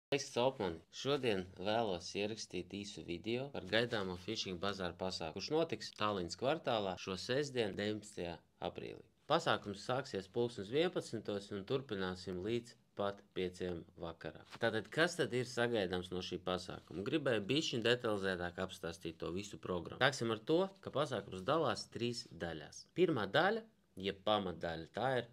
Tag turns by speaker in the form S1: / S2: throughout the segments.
S1: Sveiks, Copmani! Šodien vēlos ierakstīt īsu video par gaidāmo Fishing bazāra pasākumu, kurš notiks Tallinas kvartālā šo sestdienu, 19. aprīlī. Pasākums sāksies pulkstens 11. un turpināsim līdz pat 5. vakarā. Tātad, kas tad ir sagaidāms no šī pasākuma? Gribēju bišķiņ detalizētāk apstāstīt to visu programmu. Sāksim ar to, ka pasākums dalās 3 daļās. Pirmā daļa, jeb pamatdaļa, tā ir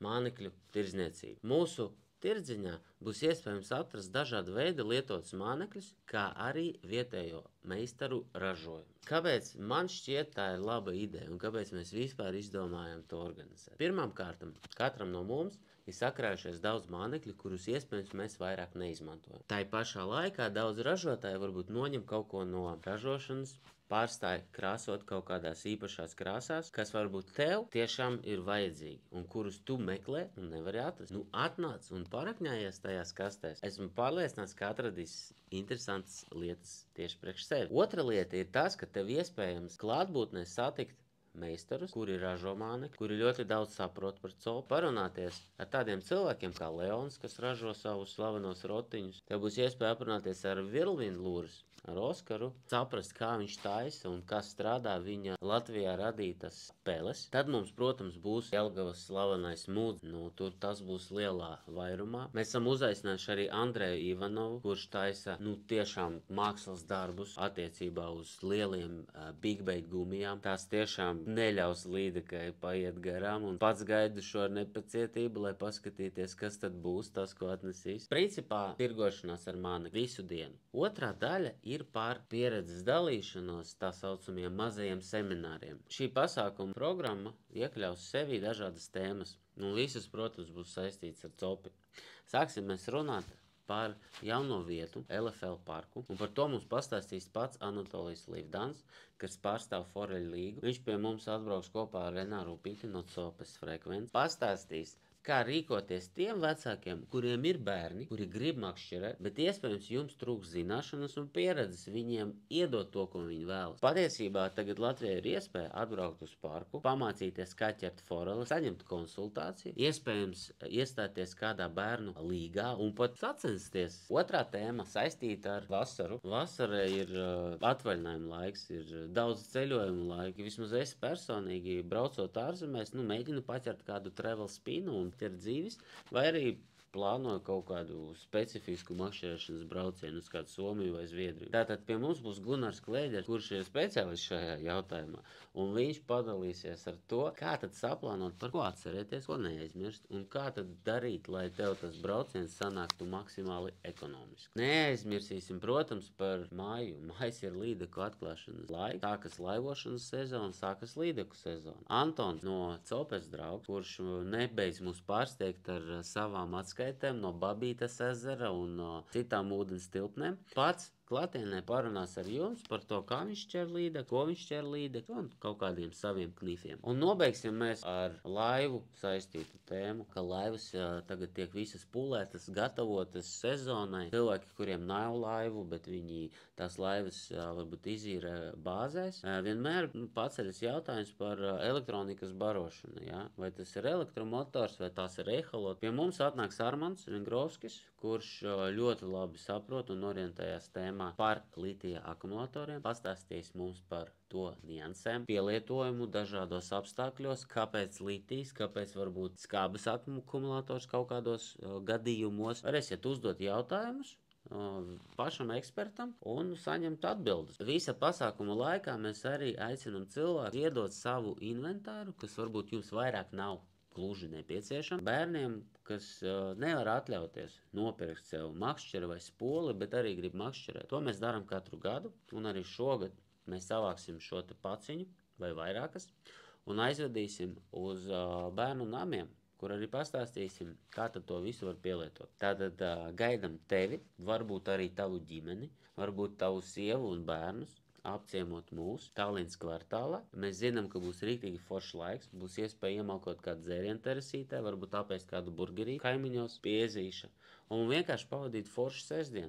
S1: mānekļu tirdzniecība. Mūsu tirdziņā būs iespējams atrast dažādu veidu lietotus mānekļus, kā arī vietējo meistaru ražojumu. Kāpēc man šķiet tā ir laba ideja un kāpēc mēs vispār izdomājam to organizēt? Pirmām kārtām, katram no mums ir sakrājušies daudz mānekļu, kurus iespējams mēs vairāk neizmantojam. Tā pašā laikā daudz ražotāji varbūt noņem kaut ko no ražošanas, pārstāja krāsot kaut kādās īpašās krāsās, kas varbūt tev tiešām ir vajadzīgi un kurus tu meklē un nevari atrast. Nu, atnāc un parakņājies tajās kastēs. Esmu pārliecināts, ka atradīs interesantas lietas tieši priekš sevi. Otra lieta ir tas, ka tev iespējams klātbūtnē satikt meistarus, kuri ražo mānekļus, kuri ļoti daudz saprot par copu, parunāties ar tādiem cilvēkiem kā Leons, kas ražo savus slavenos rotiņus. Tev būs iespēja aprunāties ar Virlvīnu Lūras, ar Oskaru, saprast, kā viņš taisa un kas strādā viņa Latvijā radītas peles. Tad mums, protams, būs Jelgavas slavenais mūds. Nu, tur tas būs lielā vairumā. Mēs esam uzaicinājuši arī Andreju Ivanovu, kurš taisa, tiešām mākslas darbus attiecībā uz lieliem big bait gumijām. Tās tiešām neļaus līdekai paiet garām un pats gaidu šo ar nepacietību, lai paskatīties, kas tad būs tas, ko atnesīs. Principā tirgošanās ar mānekļu visu dienu. Otrā daļa ir par pieredzes dalīšanos tā saucamiem mazajiem semināriem. Šī pasākuma programma iekļaus sevī dažādas tēmas, un visas, protams, būs saistīts ar copi. Sāksim mēs runāt par jauno vietu, LFL parku, un par to mums pastāstīs pats Anatolijs Livdans, kas pārstāv Foreļu līgu. Viņš pie mums atbrauks kopā ar Renāru Piti no Copes Frekvences. Pastāstīs, kā rīkoties tiem vecākiem, kuriem ir bērni, kuri grib makšķerēt, bet iespējams jums trūks zināšanas un pieredzes viņiem iedot to, ko viņi vēlas. Patiesībā tagad Latvijai ir iespēja atbraukt uz parku, pamācīties, kā ķert foreles, saņemt konsultāciju, iespējams iestāties kādā bērnu līgā un pat sacensties. Otrā tēma saistīta ar vasaru. Vasara ir atvaļinājuma laiks, ir daudz ceļojumu laika. Vismaz es personīgi braucot ārzemēs, mēģinu paķert kādu travel spinu un ir dzīves, vai arī plānoju kaut kādu specifisku makšķerēšanas braucienu uz kādu Somiju vai Zviedriju. Tātad pie mums būs Gunārs Klēģers, kurš ir speciālists šajā jautājumā, un viņš padalīsies ar to, kā tad saplānot, par ko atcerēties, ko neaizmirst, un kā tad darīt, lai tev tas brauciens sanāktu maksimāli ekonomiski. Neaizmirsīsim, protams, par māju. Mājas ir līdeku atklāšanas laika, sākas laivošanas sezona, sākas līdeku sezona. Antons no Copes draugs, kurš nebeidz mūs pārsteigt ar savām atskaitēm no Babītas ezera un no citām ūdens tilpnēm, pats klātienē parunās ar jums par to, kā viņš ķer līdeku, ko viņš ķer līdeku un kaut kādiem saviem knifiem. Un nobeigsim mēs ar laivu saistītu tēmu, ka laivas tagad tiek visas pulētas, gatavotas sezonai. Cilvēki, kuriem nav laivu, bet viņi tās laivas varbūt izīrē bāzēs, vienmēr paceļas jautājums par elektronikas barošanu. Ja? Vai tas ir elektromotors, vai tās ir eholot. Pie mums atnāks Armands Vingrovskis, kurš ļoti labi saprot un orientējās tēmā par litija akumulatoriem, pastāstīs mums par to niansēm, pielietojumu dažādos apstākļos, kāpēc litijs, kāpēc varbūt skābes akumulators kaut kādos gadījumos. Varēsiet uzdot jautājumus pašam ekspertam un saņemt atbildes. Visa pasākuma laikā mēs arī aicinam cilvēku iedot savu inventāru, kas varbūt jums vairāk nav gluži nepieciešama. Bērniem, kas nevar atļauties nopirkt sev makšķeri vai spoli, bet arī grib makšķerēt. To mēs darām katru gadu, un arī šogad mēs savāksim šo te paciņu vai vairākas un aizvedīsim uz bērnu namiem, kur arī pastāstīsim, kā tad to visu var pielietot. Tātad gaidam tevi, varbūt arī tavu ģimeni, varbūt tavu sievu un bērnus, apciemot mūs Tallinas kvartālā. Mēs zinām, ka būs rīktīgi foršs laiks, būs iespēja iemalkot kādu dzērienu terasītē, varbūt apēst kādu burgerī kaimiņos pie ezīša un vienkārši pavadīt foršu sestdienu.